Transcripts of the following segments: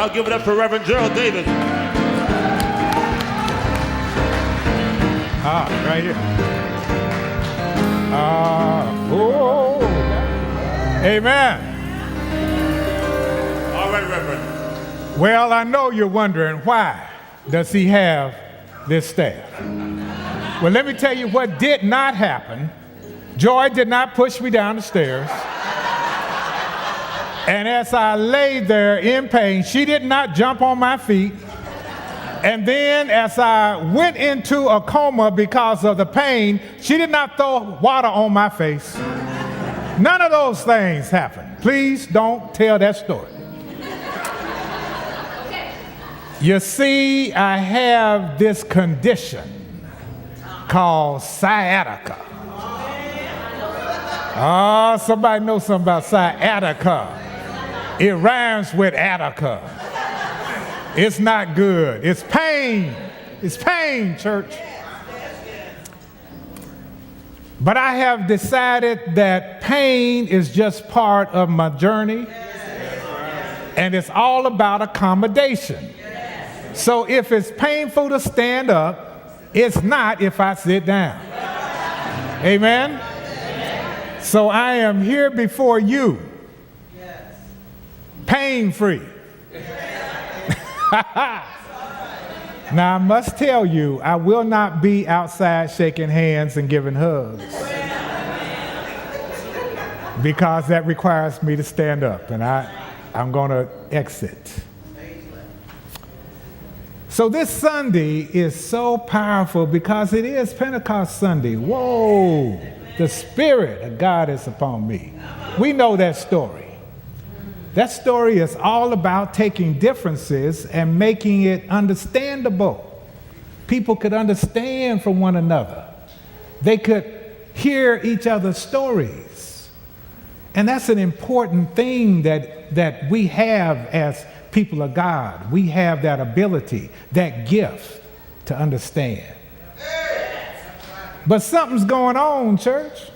Y'all give it up for Reverend Gerald Davis. Right here. Oh. Amen. All right, Reverend. Well, I know you're wondering, why does he have this staff? Well, let me tell you what did not happen. Joy did not push me down the stairs. And as I lay there in pain, she did not jump on my feet. And then as I went into a coma because of the pain, she did not throw water on my face. None of those things happened. Please don't tell that story. You see, I have this condition called sciatica. Oh, somebody knows something about sciatica. It rhymes with Attica. It's not good. It's pain. It's pain, church. But I have decided that pain is just part of my journey, and it's all about accommodation. So if it's painful to stand up, it's not if I sit down. Amen? So I am here before you, pain-free. Now, I must tell you, I will not be outside shaking hands and giving hugs, because that requires me to stand up, and I'm going to exit. So this Sunday is so powerful because it is Pentecost Sunday. Whoa, the Spirit of God is upon me. We know that story. That story is all about taking differences and making it understandable. People could understand from one another. They could hear each other's stories. And that's an important thing that we have as people of God. We have that ability, that gift to understand. But something's going on, church.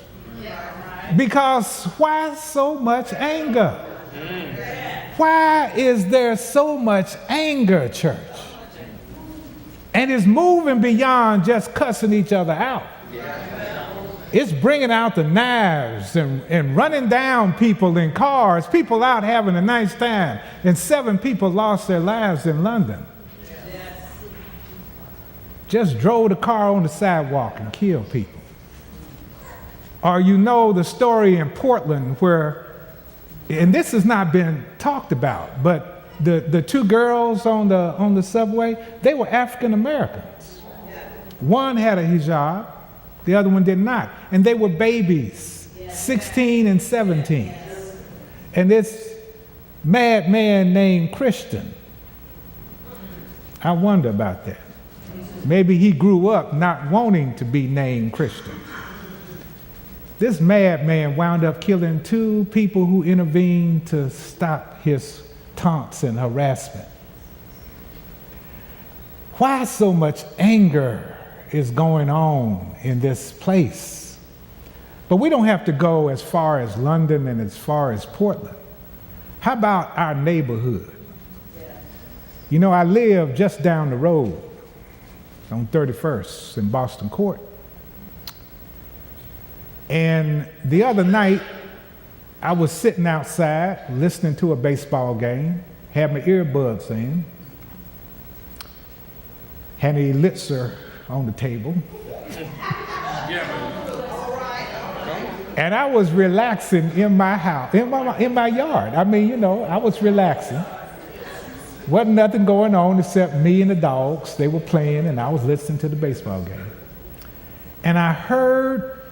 Because why so much anger? Why is there so much anger, church? And it's moving beyond just cussing each other out. It's bringing out the knives and running down people in cars, people out having a nice time, and 7 people lost their lives in London. Just drove the car on the sidewalk and killed people. Or you know the story in Portland where, and this has not been talked about, but the 2 girls on the subway, they were African Americans. One had a hijab, the other one did not. And they were babies, 16 and 17. And this madman named Christian, I wonder about that. Maybe he grew up not wanting to be named Christian. This madman wound up killing 2 people who intervened to stop his taunts and harassment. Why so much anger is going on in this place? But we don't have to go as far as London and as far as Portland. How about our neighborhood? You know, I live just down the road on 31st in Boston Court. And the other night, I was sitting outside listening to a baseball game, had my earbuds in, had an elixir on the table. And I was relaxing in my house, in my yard. I mean, you know, I was relaxing. Wasn't nothing going on except me and the dogs. They were playing, and I was listening to the baseball game. And I heard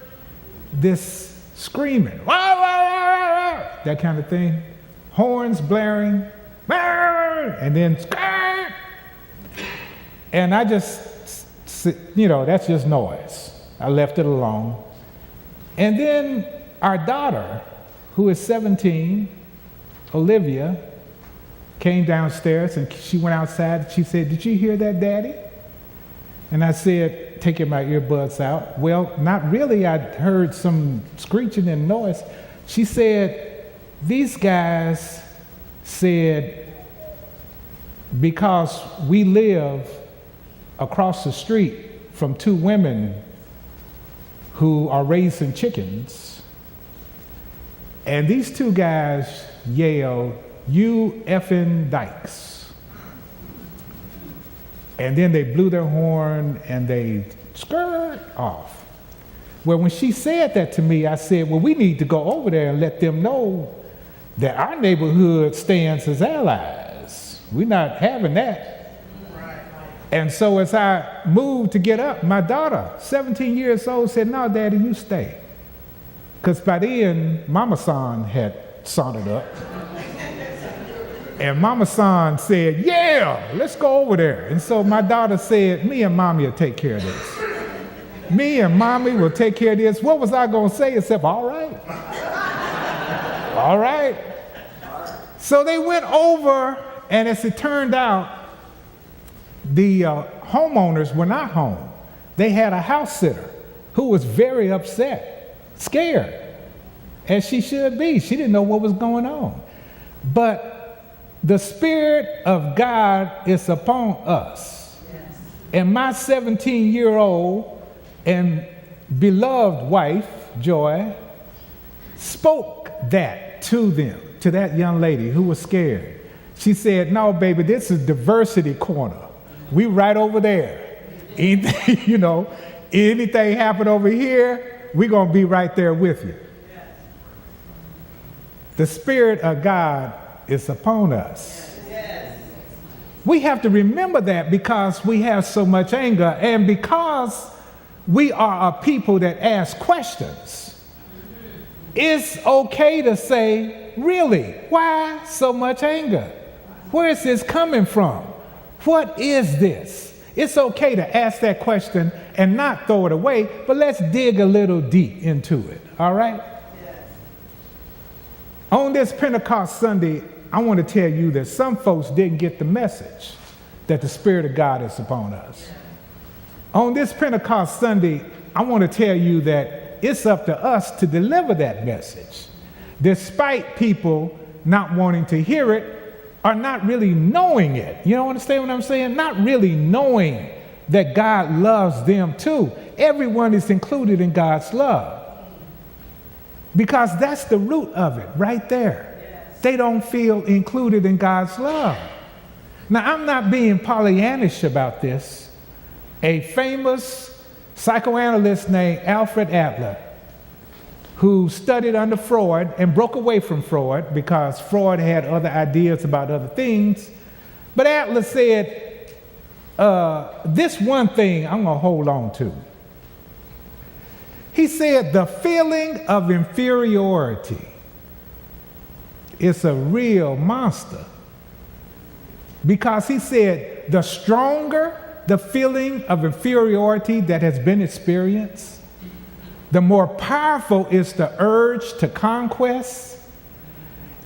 this screaming, wah, wah, wah, wah, that kind of thing. Horns blaring, and then, and I just, you know, that's just noise. I left it alone. And then our daughter, who is 17, Olivia, came downstairs and she went outside and she said, "Did you hear that, Daddy?" And I said, taking my earbuds out, "Well, not really. I heard some screeching and noise." She said, "These guys said because we live across the street from two women who are raising chickens. And these two guys yell, "You effing dykes." And then they blew their horn and they skirt off. Well, when she said that to me, I said, well, we need to go over there and let them know that our neighborhood stands as allies. We're not having that. And so as I moved to get up, my daughter, 17 years old, said, "No, Daddy, you stay." Because by then, Mama San had sauntered up. And Mama San said, "Yeah, let's go over there." And so my daughter said, "Me and Mommy will take care of this. Me and Mommy will take care of this." What was I going to say except, all right? All right. So they went over, and as it turned out, the homeowners were not home. They had a house sitter who was very upset, scared, as she should be. She didn't know what was going on. But the Spirit of God is upon us. Yes. And my 17-year-old and beloved wife, Joy, spoke that to them, to that young lady who was scared. She said, "No, baby, this is diversity corner. We right over there. Anything, anything happen over here, we're going to be right there with you." Yes. The Spirit of God is upon us. Yes. We have to remember that because we have so much anger and because we are a people that ask questions. It's okay to say, really, why so much anger? Where is this coming from? What is this? It's okay to ask that question and not throw it away, but let's dig a little deep into it, all right? Yes. On this Pentecost Sunday, I want to tell you that some folks didn't get the message that the Spirit of God is upon us. On this Pentecost Sunday, I want to tell you that it's up to us to deliver that message, despite people not wanting to hear it or not really knowing it. You don't understand what I'm saying? Not really knowing that God loves them too. Everyone is included in God's love. Because that's the root of it right there. They don't feel included in God's love. Now, I'm not being Pollyannish about this. A famous psychoanalyst named Alfred Adler, who studied under Freud and broke away from Freud because Freud had other ideas about other things. But Adler said, this one thing I'm going to hold on to. He said, the feeling of inferiority is a real monster. Because he said, the stronger the feeling of inferiority that has been experienced, the more powerful is the urge to conquest.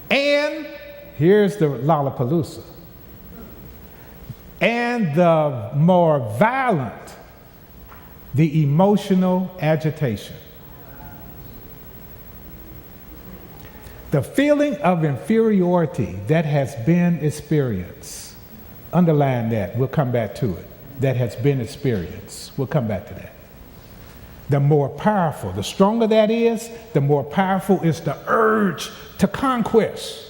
And here's the Lollapalooza. And the more violent the emotional agitation. The feeling of inferiority that has been experienced. Underline that. We'll come back to it. That has been experienced. We'll come back to that. The more powerful, the stronger that is, the more powerful is the urge to conquest.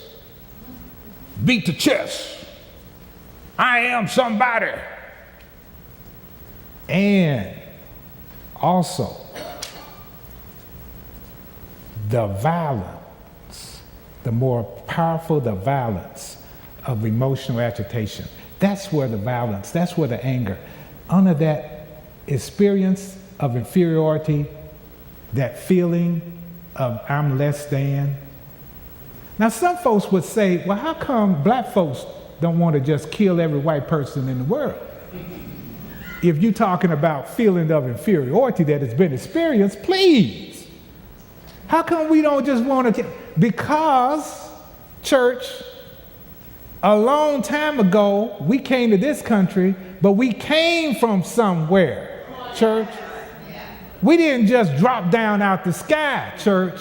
Beat the chest. I am somebody. And also, the violence, the more powerful the violence of emotional agitation. That's where the violence, that's where the anger, under that experience of inferiority, that feeling of I'm less than. Now, some folks would say, well, how come black folks don't want to just kill every white person in the world? If you're talking about feeling of inferiority that has been experienced, please. How come we don't just want to? Because, church, a long time ago, we came to this country, but we came from somewhere, church. We didn't just drop down out the sky, church.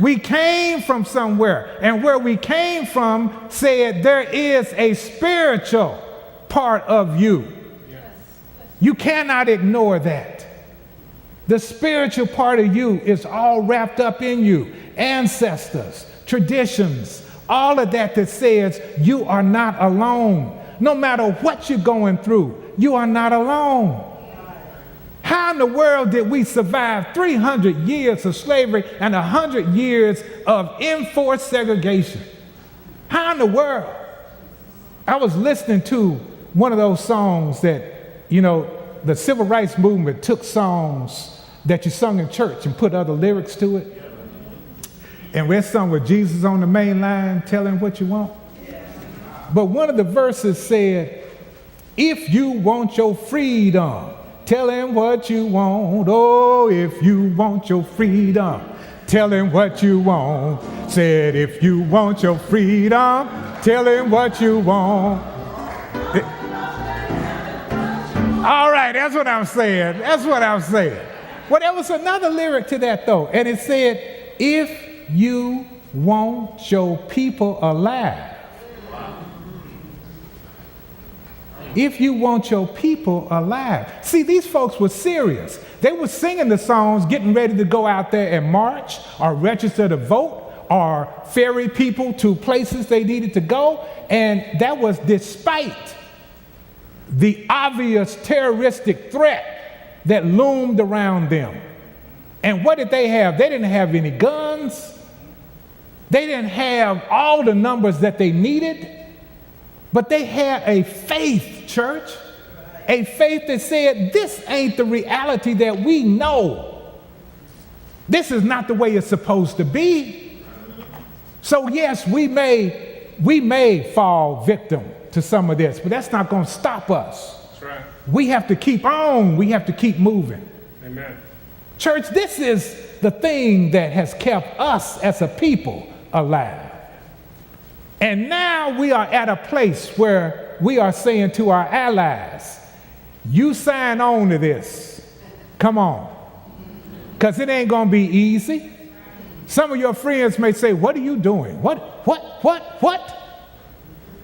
We came from somewhere. And where we came from said there is a spiritual part of you. You cannot ignore that. The spiritual part of you is all wrapped up in you. Ancestors, traditions, all of that says you are not alone. No matter what you're going through, you are not alone. How in the world did we survive 300 years of slavery and 100 years of enforced segregation? How in the world? I was listening to one of those songs that, the civil rights movement took songs that you sung in church and put other lyrics to it. And we're sung with Jesus on the main line, tell him what you want. But one of the verses said, if you want your freedom, tell him what you want. Oh, if you want your freedom, tell him what you want. Said, if you want your freedom, tell him what you want. All right, that's what I'm saying. That's what I'm saying. Well, there was another lyric to that, though, and it said, if you want your people alive, if you want your people alive. See, these folks were serious. They were singing the songs, getting ready to go out there and march or register to vote or ferry people to places they needed to go. And that was despite the obvious terroristic threat that loomed around them. And what did they have? They didn't have any guns. They didn't have all the numbers that they needed. But they had a faith, church, a faith that said, this ain't the reality that we know. This is not the way it's supposed to be. So yes, we may fall victim to some of this, but that's not going to stop us. That's right. We have to keep on. We have to keep moving. Amen. Church, this is the thing that has kept us as a people alive. And now we are at a place where we are saying to our allies, you sign on to this. Come on. Because it ain't going to be easy. Some of your friends may say, what are you doing? What?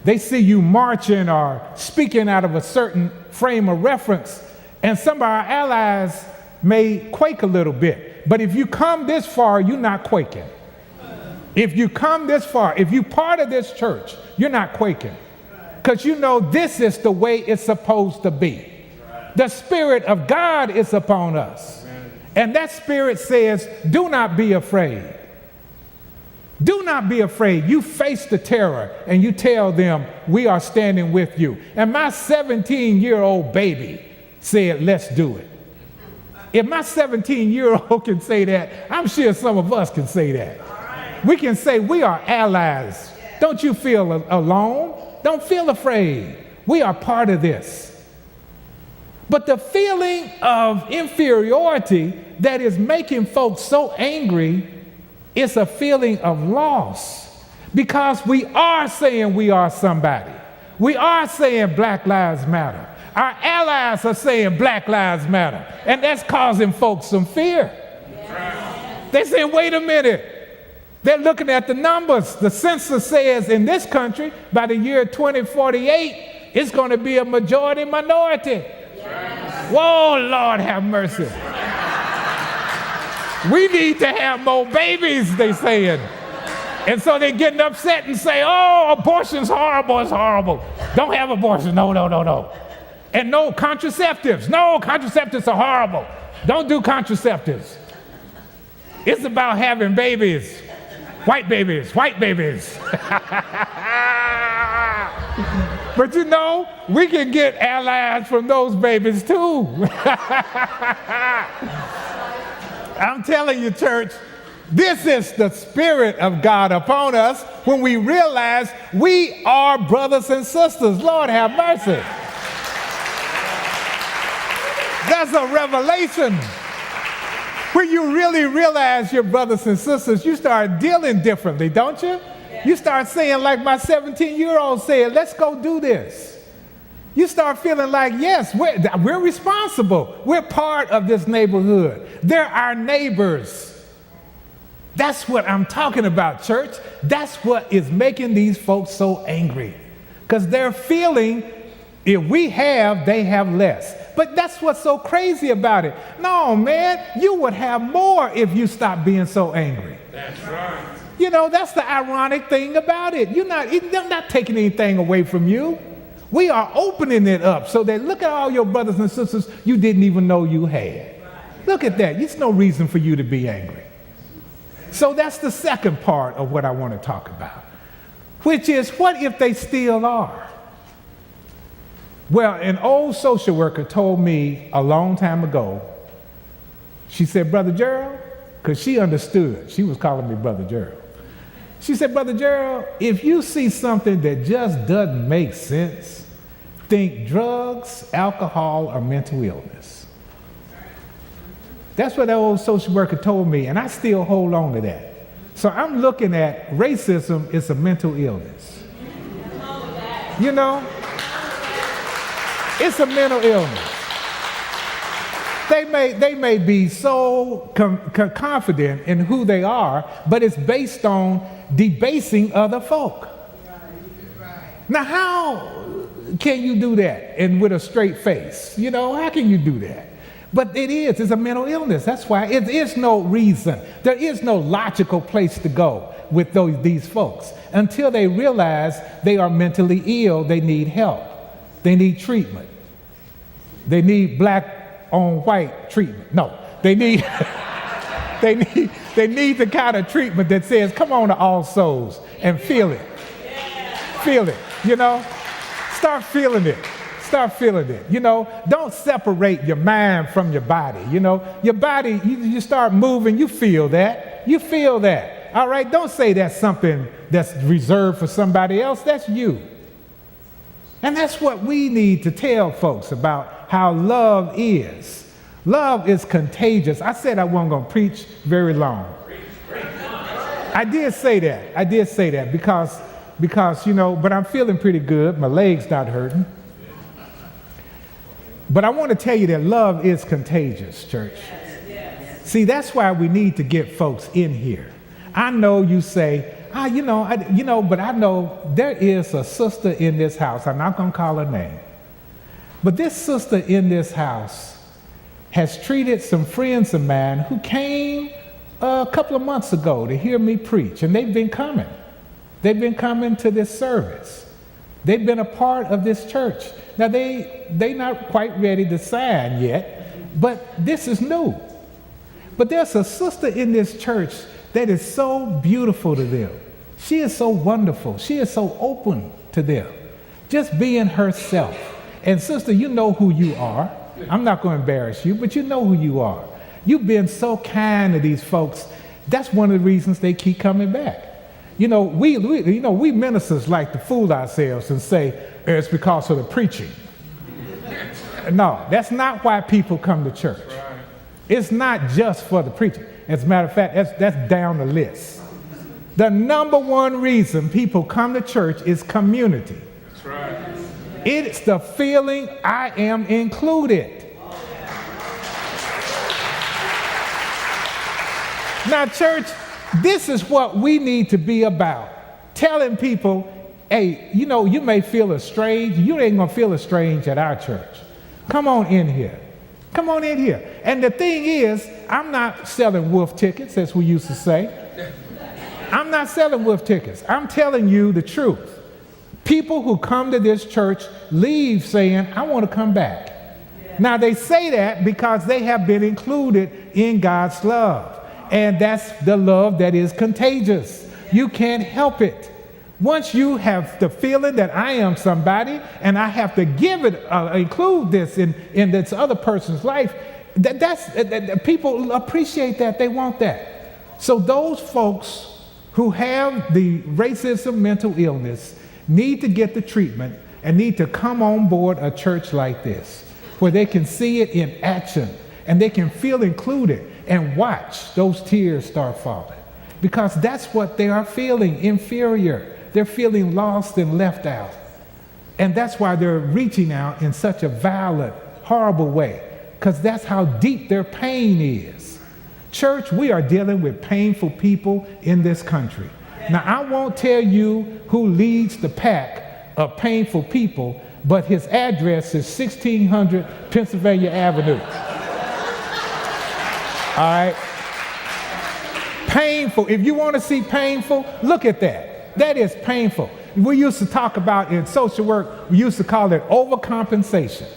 They see you marching or speaking out of a certain frame of reference, and some of our allies may quake a little bit. But if you come this far, you're not quaking. If you come this far, if you're part of this church, you're not quaking. Because you know this is the way it's supposed to be. The Spirit of God is upon us. And that Spirit says, do not be afraid. Do not be afraid. You face the terror and you tell them, we are standing with you. And my 17-year-old baby said, let's do it. If my 17-year-old can say that, I'm sure some of us can say that. We can say we are allies. Don't you feel alone? Don't feel afraid. We are part of this. But the feeling of inferiority that is making folks so angry is a feeling of loss, because we are saying we are somebody. We are saying Black Lives Matter. Our allies are saying Black Lives Matter, and that's causing folks some fear. They're saying, wait a minute. They're looking at the numbers. The census says in this country, by the year 2048, it's going to be a majority minority. Whoa, Lord have mercy. We need to have more babies, they saying. And so they're getting upset and say, oh, abortion's horrible, it's horrible. Don't have abortion, no. And no contraceptives. No, contraceptives are horrible. Don't do contraceptives. It's about having babies. White babies. But you know, we can get allies from those babies too. I'm telling you, church, this is the Spirit of God upon us when we realize we are brothers and sisters. Lord have mercy. That's a revelation. When you really realize you're brothers and sisters, you start dealing differently, don't you? You start saying, like my 17-year-old said, let's go do this. You start feeling like, yes, we're responsible. We're part of this neighborhood. They're our neighbors. That's what I'm talking about, church. That's what is making these folks so angry. Because they're feeling if we have, they have less. But that's what's so crazy about it. No, man, you would have more if you stopped being so angry. That's right. You know, that's the ironic thing about it. They're not taking anything away from you. We are opening it up so that look at all your brothers and sisters you didn't even know you had. Look at that. There's no reason for you to be angry. So that's the second part of what I want to talk about, which is what if they still are? Well, an old social worker told me a long time ago, she said, Brother Gerald, because she understood. She was calling me Brother Gerald. She said, Brother Gerald, if you see something that just doesn't make sense, think drugs, alcohol, or mental illness. That's what that old social worker told me, and I still hold on to that. So I'm looking at racism is a mental illness. You know, it's a mental illness. They may be so confident in who they are, but it's based on debasing other folk. Now, how can you do that and with a straight face? You know, how can you do that? But it's a mental illness. That's why it is no reason. There is no logical place to go with these folks until they realize they are mentally ill. They need help. They need treatment. They need black on white treatment. No, they need they need the kind of treatment that says, come on to All Souls and feel it. Feel it, you know? Start feeling it. Start feeling it. You know, don't separate your mind from your body. You know, your body, you start moving, you feel that. You feel that. All right, don't say that's something that's reserved for somebody else. That's you. And that's what we need to tell folks about how love is. Love is contagious. I said I wasn't going to preach very long. I did say that because, you know, but I'm feeling pretty good. My leg's not hurting. But I want to tell you that love is contagious, church. See, that's why we need to get folks in here. I know you say, but I know there is a sister in this house. I'm not going to call her name. But this sister in this house has treated some friends of mine who came a couple of months ago to hear me preach, and they've been coming. They've been coming to this service. They've been a part of this church. Now, they're not quite ready to sign yet, but this is new. But there's a sister in this church that is so beautiful to them. She is so wonderful. She is so open to them. Just being herself. And sister, you know who you are. I'm not going to embarrass you, but you know who you are. You've been so kind to these folks. That's one of the reasons they keep coming back. You know, we ministers like to fool ourselves and say it's because of the preaching. No, that's not why people come to church. It's not just for the preaching. As a matter of fact, that's down the list. The number one reason people come to church is community. That's right. It's the feeling I am included. Now, church, this is what we need to be about. Telling people, hey, you know, you may feel estranged. You ain't going to feel estranged at our church. Come on in here. Come on in here. And the thing is, I'm not selling wolf tickets, as we used to say. I'm not selling wolf tickets. I'm telling you the truth. People who come to this church leave saying, I want to come back. Yeah. Now, they say that because they have been included in God's love. And that's the love that is contagious. You can't help it. Once you have the feeling that I am somebody and I have to give it, include this in this other person's life, people appreciate that. They want that. So those folks who have the racism mental illness need to get the treatment and need to come on board a church like this where they can see it in action and they can feel included and watch those tears start falling. Because that's what they are feeling, inferior. They're feeling lost and left out. And that's why they're reaching out in such a violent, horrible way, because that's how deep their pain is. Church, we are dealing with painful people in this country. Now, I won't tell you who leads the pack of painful people, but his address is 1600 Pennsylvania Avenue. All right? Painful. If you want to see painful, look at that. That is painful. We used to talk about in social work, we used to call it overcompensation.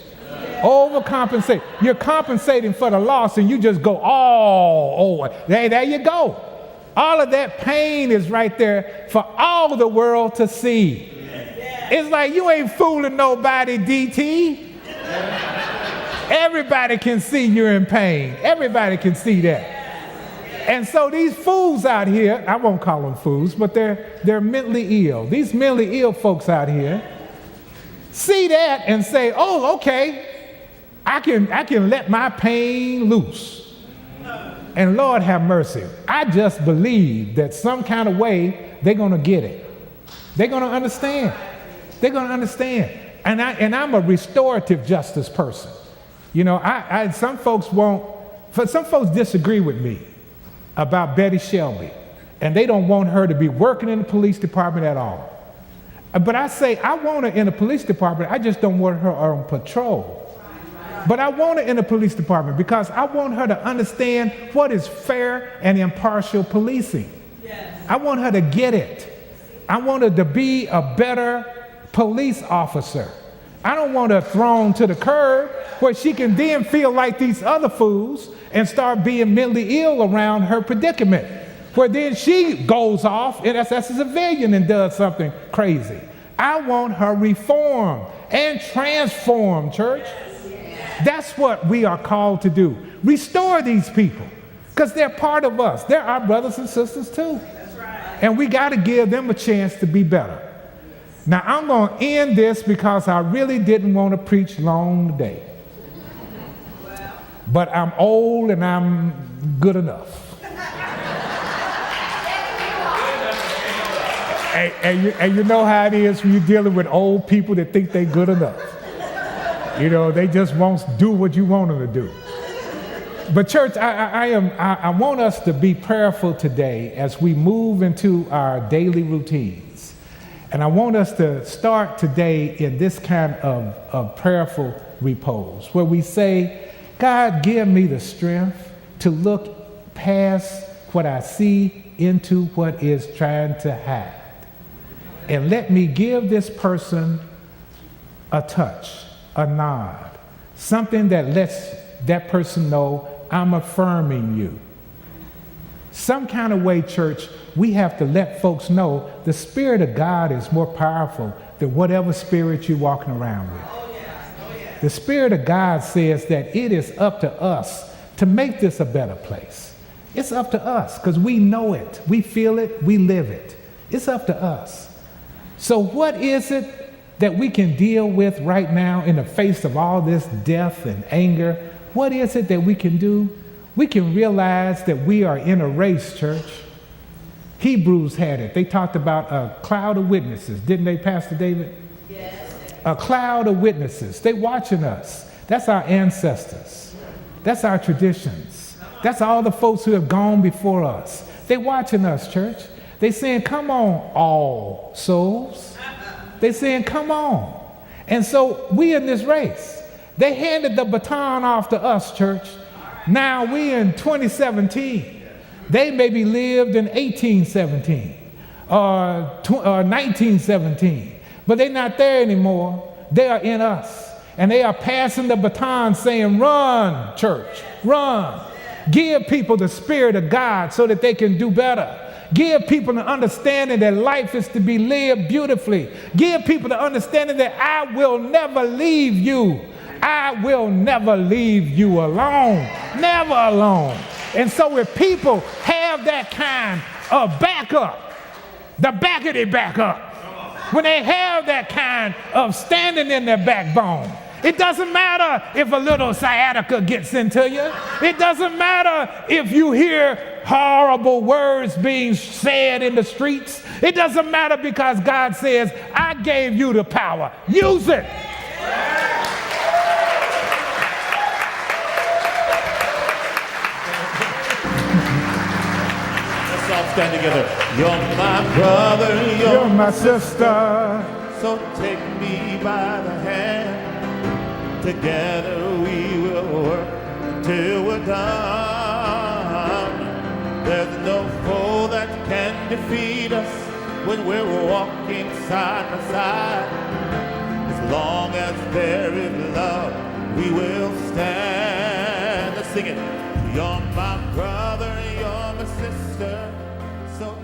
Overcompensate. You're compensating for the loss and you just go all over. There you go. All of that pain is right there for all the world to see. It's like you ain't fooling nobody, DT. Everybody can see you're in pain. Everybody can see that. And so these fools out here, I won't call them fools, but they're mentally ill. These mentally ill folks out here see that and say, oh, okay, I can let my pain loose. And Lord have mercy, I just believe that some kind of way they're going to get it. They're going to understand. They're going to understand. And I'm a restorative justice person. You know, some folks disagree with me about Betty Shelby, and they don't want her to be working in the police department at all. But I say, I want her in the police department, I just don't want her on patrol. But I want her in the police department because I want her to understand what is fair and impartial policing. I want her to get it. I want her to be a better police officer. I don't want her thrown to the curb where she can then feel like these other fools and start being mentally ill around her predicament, where then she goes off and as a civilian and does something crazy. I want her reformed and transformed, church. That's what we are called to do. Restore these people because they're part of us. They're our brothers and sisters too. And we got to give them a chance to be better. Now, I'm going to end this because I really didn't want to preach long today. But I'm old and I'm good enough. and you know how it is when you're dealing with old people that think they're good enough. You know, they just won't do what you want them to do. But church, I want us to be prayerful today as we move into our daily routines. And I want us to start today in this kind of prayerful repose, where we say, God, give me the strength to look past what I see into what is trying to hide. And let me give this person a touch, a nod, something that lets that person know I'm affirming you. Some kind of way, church, we have to let folks know the Spirit of God is more powerful than whatever spirit you're walking around with. The Spirit of God says that it is up to us to make this a better place. It's up to us because we know it, we feel it, we live it. It's up to us. So what is it that we can deal with right now in the face of all this death and anger? What is it that we can do? We can realize that we are in a race, church. Hebrews had it. They talked about a cloud of witnesses, didn't they, Pastor David? Yes. A cloud of witnesses. They watching us. That's our ancestors. That's our traditions. That's all the folks who have gone before us. They watching us, church. They saying, come on, all souls. They saying, come on. And so we in this race. They handed the baton off to us, church. Now we in 2017. They maybe lived in 1817 or 1917, but they're not there anymore. They are in us. And they are passing the baton saying, run, church, run. Give people the Spirit of God so that they can do better. Give people the understanding that life is to be lived beautifully. Give people the understanding that I will never leave you. I will never leave you alone. Never alone. And so if people have that kind of backup, the backity backup, when they have that kind of standing in their backbone, it doesn't matter if a little sciatica gets into you. It doesn't matter if you hear horrible words being said in the streets. It doesn't matter because God says, I gave you the power. Use it. stand together. You're my brother, You're my sister. So take me by the hand. Together we will work until we're done. There's no foe that can defeat us when we're walking side by side. As long as there is love, we will stand. Let's sing it. You're my brother, you're my sister. So